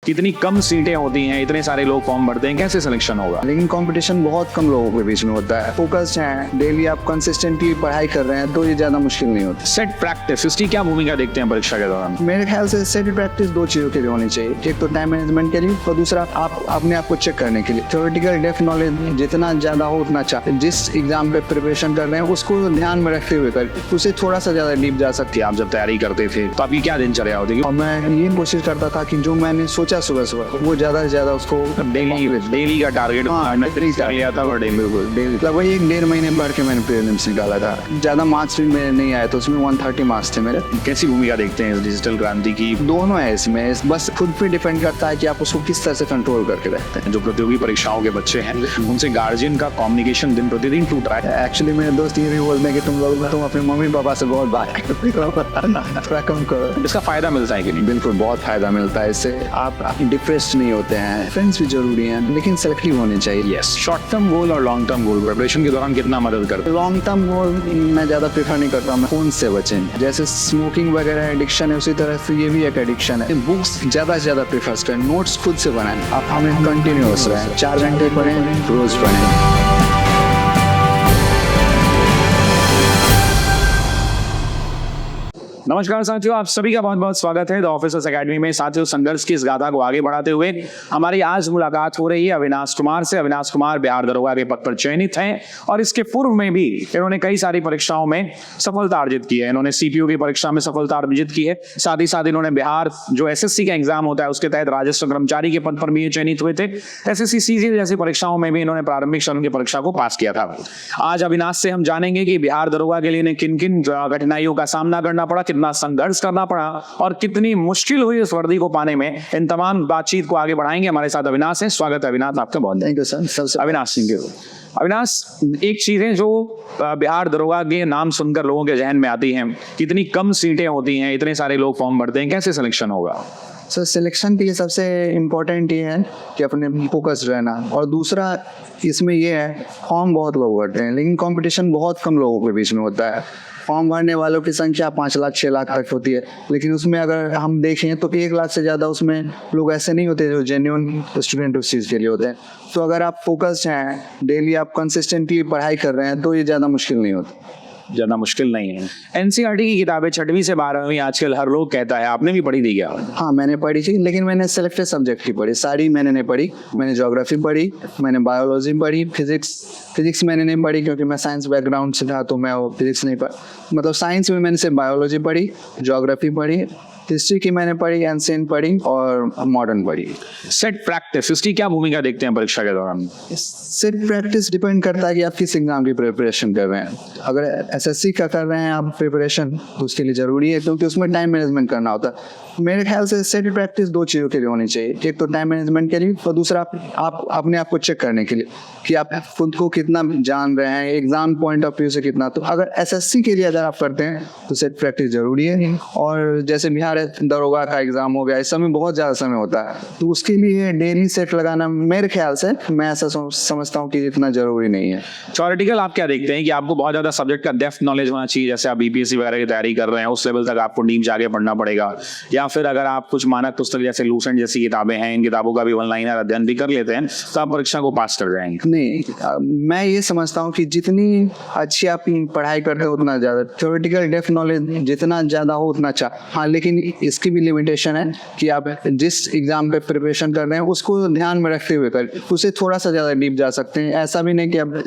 कितनी कम सीटें होती हैं, इतने सारे लोग फॉर्म भरते हैं, कैसे सिलेक्शन होगा? लेकिन कंपटीशन बहुत कम लोगों के बीच में होता है। फोकस्ड हैं, डेली आप कंसिस्टेंटली पढ़ाई कर रहे हैं तो ये ज़्यादा मुश्किल नहीं होती। सेट प्रैक्टिस, इसकी क्या भूमिका देखते हैं परीक्षा के दौरान? मेरे ख्याल से सेट प्रैक्टिस दो चीज़ों के लिए होनी चाहिए। एक तो टाइम मैनेजमेंट के लिए और दूसरा आप अपने आप को चेक करने के लिए। थ्योरेटिकल डेप्थ नॉलेज जितना ज़्यादा हो उतना अच्छा। जिस एग्जाम पे प्रिपरेशन कर रहे हैं उसको ध्यान में रखते हुए कर, उसे थोड़ा सा ज़्यादा डीप जा सकती है। आप जब तैयारी करते थे तो आपकी क्या दिनचर्या होती और मैं ये कोशिश करता था कि जो मैंने सोचा सुबह सुबह वो ज़्यादा से ज़्यादा उसको डेली का टारगेट कर लिया था? मतलब वही 1.5 महीने पढ़ के मैंने प्रीलिम्स निकाला था। ज़्यादा मार्क्स भी मेरे नहीं आए तो उसमें 130 मार्क्स थे मेरे। कैसी भूमिका देखते हैं इस डिजिटल क्रांति की? दोनों है इसमें, बस खुद पे डिपेंड करता है कि आप उसको किस तरह से कंट्रोल करके रखते हैं। जो प्रतियोगी परीक्षाओं के बच्चे हैं उनसे गार्जियन का कम्युनिकेशन दिन प्रतिदिन टूट रहा है। एक्चुअली मेरे दोस्त ये भी बोलते हैं कि तुम अपने मम्मी पापा से बहुत बात थोड़ा कम करो। इसका फायदा मिलता है कि नहीं? बिल्कुल, बहुत फायदा मिलता है इससे। आप डिप्रेस्ड नहीं होते हैं। फ्रेंड्स भी जरूरी हैं लेकिन सेलेक्टिव होने चाहिए। यस, शॉर्ट टर्म गोल और लॉन्ग टर्म गोल प्रिपरेशन के दौरान कितना मदद करते हैं? लॉन्ग टर्म गोल मैं ज़्यादा प्रेफर नहीं करता हूँ। फोन से बचें, जैसे स्मोकिंग वगैरह एडिक्शन है उसी तरह से ये भी एक एडिक्शन है। बुक्स ज़्यादा से ज़्यादा प्रेफर करें, नोट्स खुद से बनाएं। आप हमें कंटिन्यूअस रहें, 4 घंटे पढ़ें, रोज़ पढ़ें। नमस्कार साथियों, आप सभी का बहुत बहुत स्वागत है द ऑफिसर्स एकेडमी में। साथियों, संघर्ष की इस गाथा को आगे बढ़ाते हुए हमारी आज मुलाकात हो रही है अविनाश कुमार से। अविनाश कुमार बिहार दरोगा के पद पर चयनित हैं और इसके पूर्व में भी इन्होंने कई सारी परीक्षाओं में सफलता अर्जित की है। इन्होंने सीपीयू की परीक्षा में सफलता अर्जित की है, साथ ही साथ इन्होंने बिहार जो एसएससी का एग्जाम होता है उसके तहत राजस्व कर्मचारी के पद पर भी चयनित हुए थे। एसएससी सीजी जैसी परीक्षाओं में भी इन्होंने प्रारंभिक चरण की परीक्षा को पास किया था। आज अविनाश से हम जानेंगे कि बिहार दरोगा के लिए इन्हें किन किन कठिनाइयों का सामना करना पड़ा, कितना संघर्ष करना पड़ा और कितनी मुश्किल हुई इस वर्दी को पाने में। इन तमाम बातचीत को आगे बढ़ाएंगे। हमारे साथ अविनाश है। स्वागत है अविनाश, आपका बहुत। Thank you sir. Avinash Singh, Avinash, एक चीज है जो बिहार दरोगा के नाम सुनकर लोगों के जहन में आती है, कितनी कम सीटें होती हैं, इतने सारे लोग फॉर्म भरते हैं, कैसे सिलेक्शन होगा? सर, सिलेक्शन के लिए सबसे इम्पोर्टेंट ये है कि अपने फोकस रहना, और दूसरा इसमें ये है फॉर्म बहुत लोग भरते हैं लेकिन कंपटीशन बहुत कम लोगों के बीच में होता है। फॉर्म भरने वालों की संख्या 5 लाख 6 लाख तक होती है, लेकिन उसमें अगर हम देखें तो 1 लाख से ज़्यादा उसमें लोग ऐसे नहीं होते जो जेन्युइन स्टूडेंट उस चीज़ के लिए होते हैं। तो अगर आप फोकस्ड हैं, डेली आप कंसिस्टेंटली पढ़ाई कर रहे हैं तो ये ज़्यादा मुश्किल नहीं होती। ज्यादा मुश्किल नहीं है। एनसीईआरटी की किताबें 6वीं से 12वीं आजकल हर लोग कहता है, आपने भी पढ़ी थी क्या? हाँ, मैंने पढ़ी थी, लेकिन मैंने सिलेक्टेड सब्जेक्ट की पढ़ी, सारी मैंने नहीं पढ़ी। मैंने ज्योग्राफी पढ़ी, मैंने बायोलॉजी पढ़ी, फिजिक्स मैंने नहीं पढ़ी क्योंकि मैं साइंस बैकग्राउंड से था तो मैं वो फिजिक्स नहीं पढ़, मतलब साइंस में मैंने सिर्फ बायोलॉजी पढ़ी, ज्योग्राफी पढ़ी, हिस्ट्री की मैंने पढ़ी, एंशिएंट पढ़ी और मॉडर्न पढ़ी। सेट प्रैक्टिस, इसकी क्या भूमिका देखते हैं परीक्षा के दौरान? सेट प्रैक्टिस डिपेंड करता है कि आप किस एग्जाम की प्रिपरेशन कर रहे हैं। अगर एसएससी का कर रहे हैं आप प्रिपरेशन तो उसके लिए ज़रूरी है क्योंकि उसमें टाइम मैनेजमेंट करना होता है। मेरे ख्याल से सेट प्रैक्टिस दो चीज़ों के लिए होनी चाहिए। एक तो टाइम मैनेजमेंट के लिए और दूसरा आप अपने आप को चेक करने के लिए कि आप खुद को कितना जान रहे हैं, एग्जाम पॉइंट ऑफ व्यू से कितना। तो अगर एसएससी के लिए अगर आप करते हैं तो सेट प्रैक्टिस ज़रूरी है। और जैसे बिहार दरोगा का एग्जाम हो गया, इस समय बहुत ज़्यादा समय होता है तो उसके लिए डेली सेट लगाना मेरे ख्याल से, मैं ऐसा समझता हूँ कि इतना ज़रूरी नहीं है। थ्योरेटिकल आप क्या देखते हैं कि आपको बहुत ज़्यादा सब्जेक्ट का डेप्थ नॉलेज होना चाहिए? जैसे आप बीपीएससी वगैरह की तैयारी कर रहे हैं उस लेवल तक आपको डीप जाके पढ़ना पड़ेगा, या फिर अगर आप कुछ मानक पुस्तक जैसे लूसेंट जैसी किताबें हैं, इन किताबों का भी ऑनलाइन अध्ययन भी कर लेते हैं तो आप परीक्षा को पास कर जाएंगे? नहीं, मैं ये समझता हूँ कि जितनी अच्छी आप पढ़ाई करते हो उतना ज़्यादा। थ्योरेटिकल डेप्थ नॉलेज जितना ज़्यादा हो उतना अच्छा। हाँ, लेकिन इसकी भी लिमिटेशन है कि आप जिस एग्जाम पे प्रिपरेशन कर रहे हैं उसको ध्यान में रखते हुए कर, उसे थोड़ा सा ज़्यादा डीप जा सकते हैं। ऐसा भी नहीं कि अब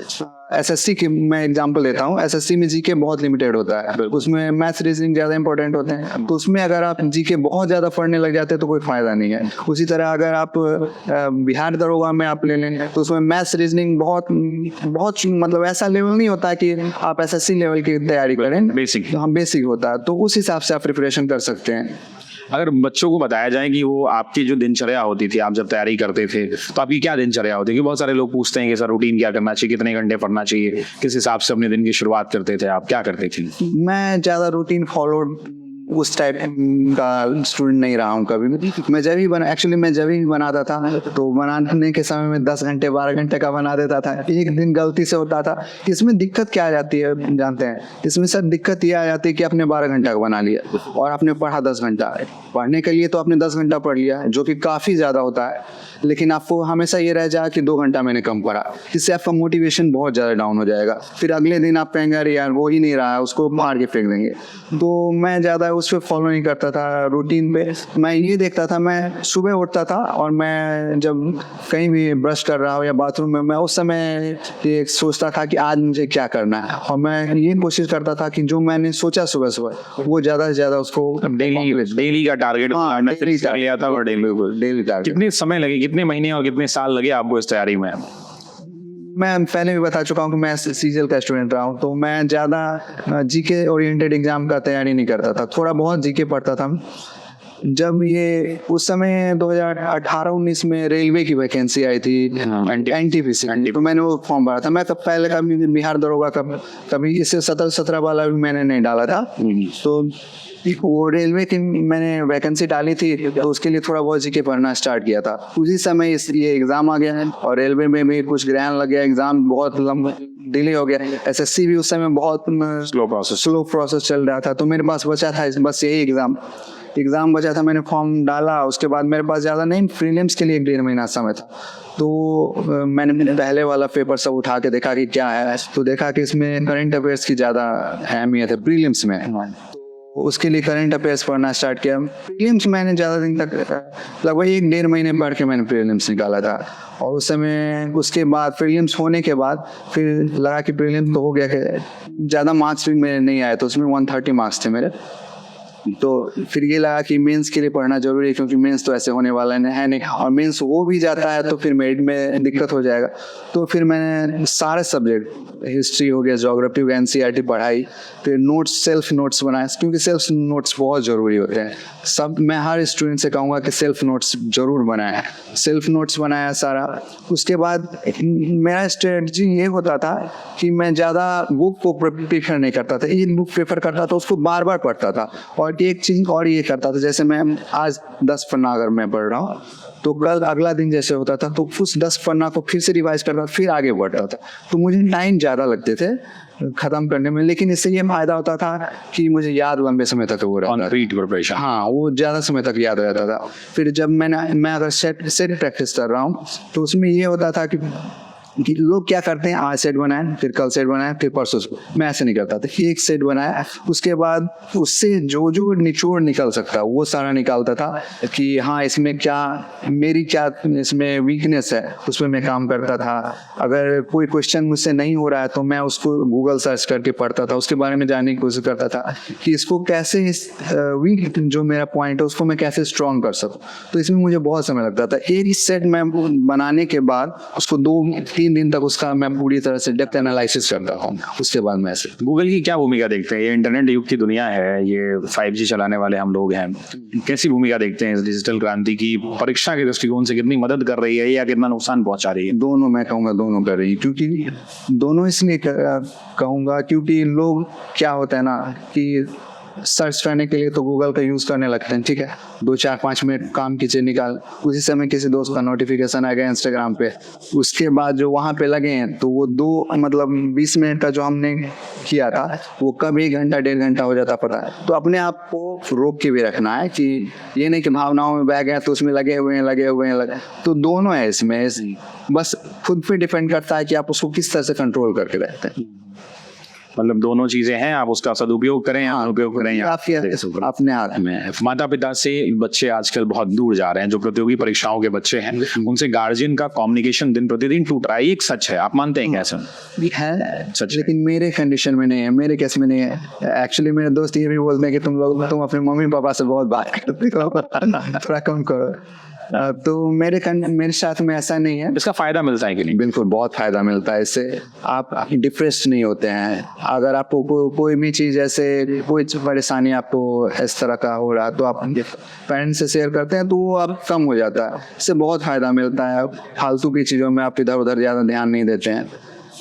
एसएससी की मैं एग्जांपल लेता हूँ, एसएससी में जीके बहुत लिमिटेड होता है, उसमें मैथ्स रीजनिंग ज़्यादा इंपॉर्टेंट होते हैं, तो उसमें अगर आप जीके बहुत ज़्यादा पढ़ने लग जाते हैं तो कोई फ़ायदा नहीं है। उसी तरह अगर आप बिहार दरोगा में आप ले लेंगे तो उसमें मैथ्स रीजनिंग बहुत मतलब ऐसा लेवल नहीं होता कि आप एसएससी लेवल की तैयारी करें, बेसिक। हाँ, बेसिक होता है, तो उस हिसाब से आप प्रिपरेशन कर सकते हैं। अगर बच्चों को बताया जाए कि वो आपकी जो दिनचर्या होती थी, आप जब तैयारी करते थे तो आपकी क्या दिनचर्या होती थी? बहुत सारे लोग पूछते हैं कि सर रूटीन क्या करना चाहिए, कितने घंटे पढ़ना चाहिए, किस हिसाब से अपने दिन की शुरुआत करते थे, आप क्या करते थे? मैं ज़्यादा रूटीन फॉलो उस टाइप का स्टूडेंट नहीं रहा हूँ कभी भी। मैं जब भी बनाता था तो बनाने के समय में 10 घंटे 12 घंटे का बना देता था। एक दिन गलती से होता था। इसमें दिक्कत क्या आ जाती है जानते हैं? इसमें सर दिक्कत ये आ जाती है कि आपने 12 घंटा का बना लिया और आपने पढ़ा 10 घंटा। पढ़ने के लिए तो आपने 10 घंटा पढ़ लिया, जो कि काफ़ी ज़्यादा होता है, लेकिन आपको हमेशा ये रह जाए कि 2 घंटा मैंने कम पढ़ा। इससे आपका मोटिवेशन बहुत ज़्यादा डाउन हो जाएगा। फिर अगले दिन आप कहेंगे अरे यार वो ही नहीं रहा, उसको मार के फेंक देंगे। तो मैं ज़्यादा उस पर फॉलो नहीं करता था रूटीन पे। मैं ये देखता था, मैं सुबह उठता था और मैं जब कहीं भी ब्रश कर रहा हूँ या बाथरूम में, मैं उस समय ये सोचता था कि आज मुझे क्या करना है, और मैं ये कोशिश करता था कि जो मैंने सोचा सुबह सुबह वो ज़्यादा से ज़्यादा उसको डेली का टारगेट लिया था। और डेली टारगेट। कितने समय लगे, कितने महीने और कितने साल लगे आपको इस तैयारी में? मैं पहले भी बता चुका हूँ कि मैं सीजीएल का स्टूडेंट रहा हूँ, तो मैं ज़्यादा जीके ओरिएंटेड एग्जाम का तैयारी नहीं करता था। थोड़ा बहुत जीके पढ़ता था। जब ये उस समय 2018-19 में रेलवे की वैकेंसी आई थी एनटीपीसी, तो मैंने वो फॉर्म भरा था। मैं तब पहले कभी बिहार दरोगा कभी इससे 17 वाला भी मैंने नहीं डाला था। तो वो रेलवे की मैंने वैकेंसी डाली थी, तो उसके लिए थोड़ा बहुत जीके पढ़ना स्टार्ट किया था। उसी समय ये एग्जाम आ गया है और रेलवे में भी कुछ ग्रहण लग गया, एग्जाम बहुत लंबा डिले हो गया। एसएससी भी उस समय बहुत स्लो प्रोसेस चल रहा था। तो मेरे पास बचा था बस यही एग्जाम बचा था। मैंने फॉर्म डाला, उसके बाद मेरे पास ज़्यादा नहीं, प्रीलिम्स के लिए 1.5 महीना समय था। तो मैंने पहले वाला पेपर सब उठा के देखा कि क्या है, तो देखा कि इसमें करंट अफेयर्स की ज़्यादा अहमियत है प्रीलिम्स में। तो उसके लिए करंट अफेयर्स पढ़ना स्टार्ट किया। प्रीलिम्स मैंने ज़्यादा दिन तक लगभग 1.5 महीने पढ़ के मैंने प्रीलिम्स निकाला था। और उस समय उसके बाद प्रीलिम्स होने के बाद फिर लगा कि प्रीलिम्स तो हो गया, कि ज़्यादा मार्क्स भी मेरे नहीं आए, तो उसमें 130 मार्क्स थे मेरे। तो फिर ये लगा कि मेंस के लिए पढ़ना जरूरी है, क्योंकि मेंस तो ऐसे होने वाला है नहीं, और मेंस हो भी जाता है तो फिर मेरिट में दिक्कत हो जाएगा। तो फिर मैंने सारे सब्जेक्ट, हिस्ट्री हो गया, ज्योग्राफी हो गया, एनसीईआरटी पढ़ाई, फिर नोट्स, सेल्फ नोट्स बनाए, क्योंकि सेल्फ नोट्स बहुत ज़रूरी होते हैं। मैं हर स्टूडेंट से कहूँगा कि सेल्फ नोट्स जरूर बनाए। सेल्फ नोट्स बनाया सारा। उसके बाद मेरा स्ट्रेटजी ये होता था कि मैं ज़्यादा बुक को प्रेफर नहीं करता था। एक बुक प्रेफर करता था, उसको बार बार पढ़ता था। और एक चीज़ और ये करता था, जैसे मैं आज 10 पन्ना अगर मैं पढ़ रहा हूँ, तो कल अगला दिन जैसे होता था तो उस 10 पन्ना को फिर से रिवाइज करता था, फिर आगे बढ़ता था। तो मुझे टाइम ज़्यादा लगते थे खत्म करने में, लेकिन इससे ये फायदा होता था कि मुझे याद लंबे समय तक वो रहता था। हाँ, वो ज़्यादा समय तक याद रहता था। फिर जब मैं अगर सेट प्रैक्टिस कर रहा हूँ, तो उसमें ये होता था कि लोग क्या करते हैं, आज सेट बनाए, फिर कल सेट बनाए, फिर परसों। मैं ऐसे नहीं करता था। एक सेट बनाया, उसके बाद उससे जो निचोड़ निकल सकता वो सारा निकालता था कि हाँ इसमें क्या, मेरी क्या इसमें वीकनेस है, उस पर मैं काम करता था। अगर कोई क्वेश्चन मुझसे नहीं हो रहा है तो मैं उसको गूगल सर्च करके पढ़ता था, उसके बारे में जानने की कोशिश करता था कि इसको कैसे, वीक जो मेरा पॉइंट है उसको मैं कैसे स्ट्रॉन्ग कर सकूँ। तो इसमें मुझे बहुत समय लगता था। एक सेट मैं बनाने के बाद उसको 2-3 दिन तक उसका मैं पूरी तरह से डेप्थ एनालिसिस करता हूँ। उसके बाद मैं ऐसे गूगल की क्या भूमिका देखते हैं? ये इंटरनेट युग की दुनिया है, ये 5G चलाने वाले हम लोग हैं, कैसी भूमिका देखते हैं इस डिजिटल क्रांति की? परीक्षा के दृष्टिकोण से कितनी मदद कर रही है या कितना नुकसान पहुंचा रही है? दोनों, मैं कहूँगा दोनों कर रही है। क्योंकि दोनों इसलिए कहूँगा क्योंकि लोग क्या होता है ना कि सर्च करने के लिए तो गूगल का यूज़ करने लगते हैं, ठीक है, 2-4-5 मिनट काम कीजिए निकाल, उसी समय किसी दोस्त का नोटिफिकेशन आ गया इंस्टाग्राम पे, उसके बाद जो वहाँ पे लगे हैं तो वो 20 मिनट का जो हमने किया था वो कब 1 घंटा 1.5 घंटा हो जाता पता है। तो अपने आप को रोक के भी रखना है कि ये नहीं कि भावनाओं में बह गए तो उसमें लगे हुए हैं। तो दोनों है इसमें, बस खुद पे डिपेंड करता है कि आप उसको किस तरह से कंट्रोल करके रहते हैं। मतलब दोनों चीजें हैं, आप उसका सदुपयोग करें या अनुपयोग करें या अपने हाथ में। माता पिता से बच्चे आजकल बहुत दूर जा रहे हैं, जो प्रतियोगी परीक्षाओं के बच्चे हैं, उनसे गार्जियन का कम्युनिकेशन दिन प्रतिदिन टूट रहा है। ये एक सच है, आप मानते हैं कैसे? है सच, लेकिन मेरे कंडीशन में नहीं है, मेरे केस में नहीं है। एक्चुअली मेरे दोस्त ये भी बोलते हैं कि तुम अपने मम्मी पापा से बहुत बात करते हो, थोड़ा कम करो। तो मेरे साथ में ऐसा नहीं है। इसका फायदा मिलता है कि नहीं? बिल्कुल, बहुत फायदा मिलता है इससे। आप डिप्रेस्ड नहीं होते हैं। अगर आपको कोई भी चीज़, जैसे कोई परेशानी आपको इस तरह का हो रहा तो आप पेरेंट्स से शेयर करते हैं तो वो आप कम हो जाता है। इससे बहुत फायदा मिलता है। फालतू की चीज़ों में आप इधर उधर ज़्यादा ध्यान नहीं देते हैं।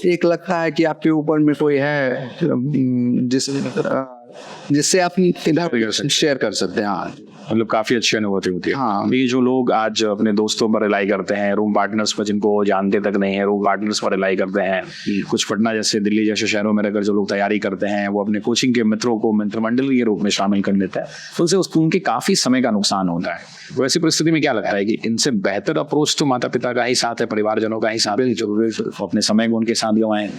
एक लगता है कि आपके ऊपर में कोई है जिससे आप इधर कर सकते हैं। शेयर कर सकते हैं। हाँ मतलब काफी अच्छी अनुभूति होती है। हाँ। अभी जो लोग आज अपने दोस्तों पर रिलाई करते हैं, रूम पार्टनर्स पर जिनको जानते तक नहीं है, रूम पार्टनर्स पर रिलाई करते हैं, कुछ पटना जैसे दिल्ली जैसे शहरों में रहकर जो लोग तैयारी करते हैं वो अपने कोचिंग के मित्रों को मंत्रिमंडल के रूप में शामिल कर लेते हैं, तो उनसे उनके काफी समय का नुकसान होता है। वैसी परिस्थिति में क्या लगता है कि इनसे बेहतर अप्रोच तो माता पिता का ही साथ है, परिवारजनों का ही साथ है, जो अपने समय को उनके साथ गंवाएं?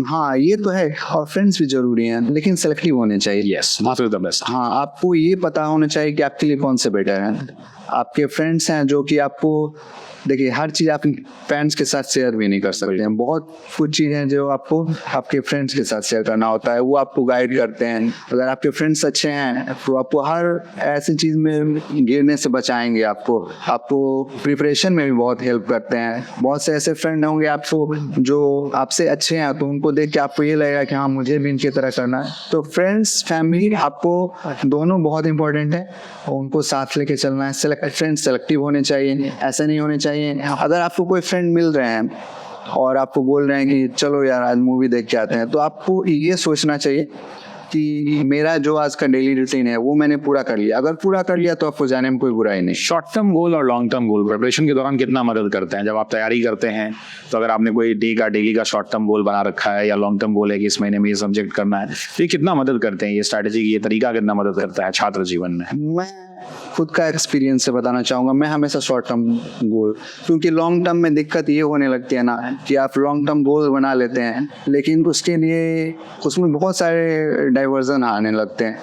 हाँ ये तो है, और फ्रेंड्स भी जरूरी हैं, लेकिन सेलेक्टिव होने चाहिए। यस, माता द बेस्ट। हाँ आपको ये पता होना चाहिए कि आपके लिए कौन से बेटर हैं। आपके फ्रेंड्स हैं जो कि आपको, देखिए हर चीज़ आप फ्रेंड्स के साथ शेयर भी नहीं कर सकते हैं। बहुत कुछ चीज़ें हैं जो आपको आपके फ्रेंड्स के साथ शेयर करना होता है, वो आपको गाइड करते हैं। अगर आपके फ्रेंड्स अच्छे हैं तो आपको हर ऐसी चीज़ में गिरने से बचाएंगे, आपको प्रिपरेशन में भी बहुत हेल्प करते हैं। बहुत से ऐसे फ्रेंड होंगे आपको जो आपसे अच्छे हैं, तो उनको देख के आपको ये लगेगा कि हाँ मुझे भी इनकी तरह करना है। तो फ्रेंड्स फैमिली आपको दोनों बहुत इंपॉर्टेंट है, और उनको साथ लेके चलना है। फ्रेंड्स सेलेक्टिव होने चाहिए, ऐसे नहीं होने चाहिए। अगर आपको कोई फ्रेंड मिल रहे हैं और आपको बोल रहे हैं कि चलो यार आज मूवी देख के आते हैं, तो आपको ये सोचना चाहिए कि मेरा जो आज का डेली रूटीन है वो मैंने पूरा कर लिया। अगर पूरा कर लिया तो आपको जाने में कोई बुराई नहीं। शॉर्ट टर्म गोल और लॉन्ग टर्म गोल प्रिपरेशन के दौरान कितना मदद करते हैं? जब आप तैयारी करते हैं तो अगर आपने कोई डेली का शॉर्ट टर्म गोल बना रखा है या लॉन्ग टर्म गोल है कि इस महीने में ये सब्जेक्ट करना है, तो ये कितना मदद करते हैं? ये स्ट्रैटेजी, ये तरीका कितना मदद करता है छात्र जीवन में? मैं खुद का एक्सपीरियंस से बताना चाहूँगा, मैं हमेशा शॉर्ट टर्म गोल, क्योंकि लॉन्ग टर्म में दिक्कत ये होने लगती है ना कि आप लॉन्ग टर्म गोल बना लेते हैं, लेकिन उसके लिए उसमें बहुत सारे डाइवर्जन आने लगते हैं।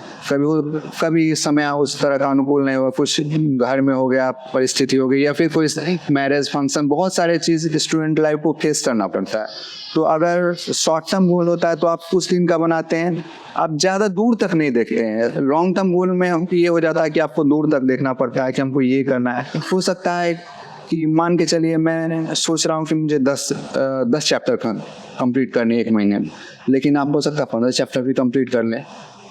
कभी समय उस तरह का अनुकूल नहीं हुआ, कुछ घर में हो गया, परिस्थिति हो गई, या फिर कोई मैरिज फंक्शन, बहुत सारे चीज़ स्टूडेंट लाइफ को फेस करना पड़ता है। तो अगर शॉर्ट टर्म गोल होता है तो आप कुछ दिन का बनाते हैं, आप ज़्यादा दूर तक नहीं देखते हैं। लॉन्ग टर्म गोल में हमको ये हो जाता है कि आपको दूर तक देखना पड़ता है कि हमको ये करना है। हो सकता है कि मान के चलिए मैं सोच रहा हूँ कि मुझे 10 चैप्टर कंप्लीट करने एक महीने में, लेकिन आप हो सकता है 15 चैप्टर भी कंप्लीट कर लें।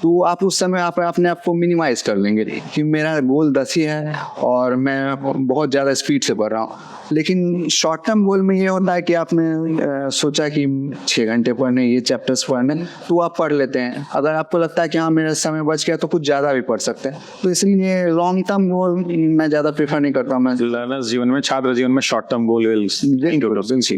तो आप उस समय आप अपने आप को मिनिमाइज कर लेंगे कि मेरा गोल 10 ही है और मैं बहुत ज़्यादा स्पीड से पढ़ रहा हूँ। लेकिन शॉर्ट टर्म गोल में ये होता है कि आपने सोचा कि 6 घंटे पढ़ने, ये चैप्टर्स पढ़ने, तो आप पढ़ लेते हैं। अगर आपको लगता है कि हाँ मेरा समय बच गया तो कुछ ज़्यादा भी पढ़ सकते हैं। तो इसलिए लॉन्ग टर्म गोल मैं ज़्यादा प्रेफर नहीं करता। मैं लर्नर्स जीवन में, छात्र जीवन में शॉर्ट टर्म गोल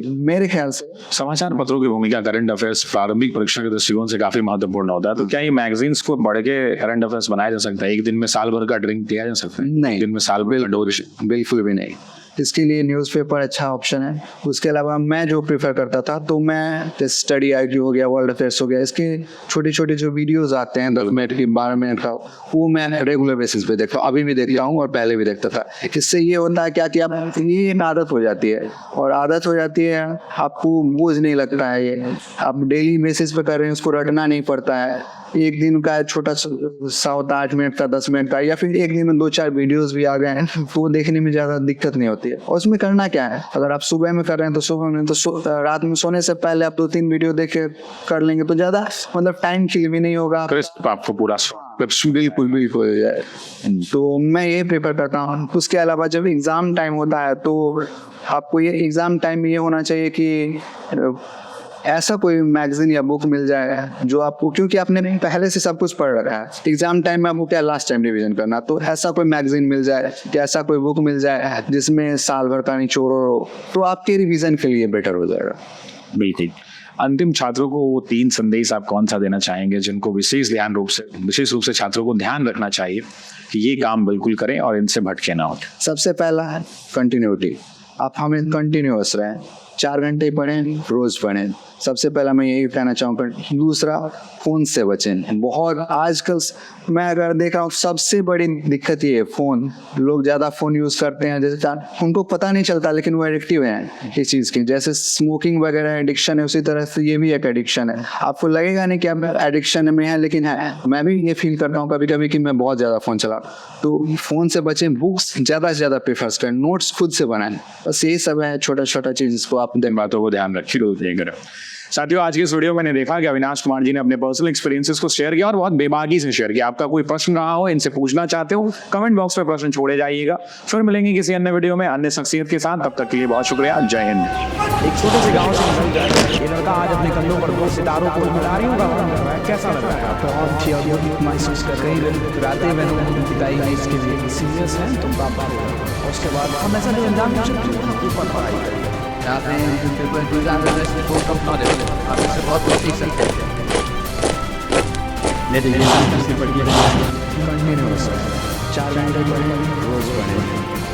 मेरे ख्याल से समाचार पत्रों की भूमिका करंट अफेयर्स प्रारंभिक परीक्षा के दृष्टिकोण से काफी महत्वपूर्ण होता है। तो क्या ये मैगजीन्स को पढ़ के करंट अफेयर्स बनाया जा सकता है? एक दिन में साल भर का ड्रिंक दिया जा सकता है? नहीं, दिन में साल भर का डोज? बिल्कुल भी नहीं। इसके लिए न्यूज़पेपर अच्छा ऑप्शन है। उसके अलावा मैं जो प्रेफर करता था, तो मैं जैसे स्टडी IQ हो गया, वर्ल्ड अफेयर्स हो गया, इसके छोटे छोटे जो वीडियोस आते हैं 10 मिनट की, 12 मिनट का, वो मैं रेगुलर बेसिस पे देखता हूँ। अभी भी देखता हूँ और पहले भी देखता था। इससे ये होता है क्या कि आप, ये एक आदत हो जाती है, और आदत हो जाती है, आपको बोझ नहीं लगता है। ये आप डेली बेसिस पे कर रहे हैं, उसको रटना नहीं पड़ता है। एक दिन का छोटा सा होता है, 8 मिनट का, 10 मिनट का, या फिर एक दिन में 2-4 वीडियोस भी आ गए हैं, तो वो देखने में ज़्यादा दिक्कत नहीं होती है। और उसमें करना क्या है, अगर आप सुबह में कर रहे हैं तो सुबह में, तो रात में सोने से पहले आप 2-3 वीडियो देख के कर लेंगे तो ज़्यादा मतलब टाइम किल भी नहीं होगा, आपको पूरा बिल्कुल हो जाए। तो मैं ये प्रेफर करता हूँ। उसके अलावा जब एग्ज़ाम टाइम होता है तो आपको ये एग्ज़ाम टाइम में ये होना चाहिए कि ऐसा कोई मैगजीन या बुक मिल जाए जो आपको, क्योंकि आपने पहले से सब कुछ पढ़ रखा है, एग्जाम टाइम में आपको क्या लास्ट टाइम रिवीजन करना, तो ऐसा कोई मैगजीन मिल जाए कि ऐसा कोई बुक मिल जाए जिसमें साल भर का निचोड़ हो, तो आपके रिवीजन के लिए बेटर हो जाएगा। बिल्कुल। अंतिम छात्रों को वो 3 संदेश आप कौन सा देना चाहेंगे जिनको विशेष रूप से छात्रों को ध्यान रखना चाहिए कि ये काम बिल्कुल करें और इनसे भटके ना हो? सबसे पहला है कंटिन्यूटी। आप हमें कंटिन्यूअस रहें, 4 घंटे पढ़ें, रोज पढ़ें। सबसे पहला मैं यही कहना चाहूँगा। दूसरा, फ़ोन से बचें। बहुत आजकल मैं अगर देख रहा हूँ, सबसे बड़ी दिक्कत ये है फ़ोन। लोग ज़्यादा फ़ोन यूज़ करते हैं, जैसे उनको पता नहीं चलता लेकिन वो एडिक्टिव हैं इस चीज़ की। जैसे स्मोकिंग वगैरह एडिक्शन है, उसी तरह से ये भी एक एडिक्शन है। आपको लगेगा नहीं कि आप एडिक्शन में है, लेकिन है। मैं भी ये फील करता हूँ कभी कभी कि मैं बहुत ज़्यादा फ़ोन चला। तो फ़ोन से बचें, बुक्स ज़्यादा से ज़्यादा प्रेफर करें, नोट्स खुद से बनाएं। बस यही सब है, छोटा छोटा चीज़, इसको आप बातों को ध्यान रखिए, साथियों, आज के इस वीडियो में मैंने देखा कि अविनाश कुमार जी ने अपने पर्सनल एक्सपीरियंसेस को शेयर किया और बहुत बेबाकी से शेयर किया। आपका कोई प्रश्न रहा हो, इनसे पूछना चाहते हो, कमेंट बॉक्स में प्रश्न छोड़े जाइएगा। फिर मिलेंगे किसी अन्य वीडियो में अन्य शख्सियत के साथ। तब तक के लिए बहुत शुक्रिया। जय हिंद। एक छोटे से गाँव से निकल जाए ये लड़का आज अपने कंधों पर दो सितारों को खिलाड़ियों का काम कर रहा है। कैसा लग रहा है आपको? बहुत ही अद्भुत महसूस कर रही है। रातें मैंने बिताई है इसके लिए। सीरियस है तुम बाप और उसके बाद हम ऐसा नहीं अंजाम दे सकते, ऊपर पढ़ाई करें। रातें पेपर गुजार रहे हैं, वो कम ना दे। आप इससे बहुत कुछ सीख सकते हैं। लेकिन पढ़ने नहीं हो सकता। 4 घंटे पढ़ें, रोज पढ़ें।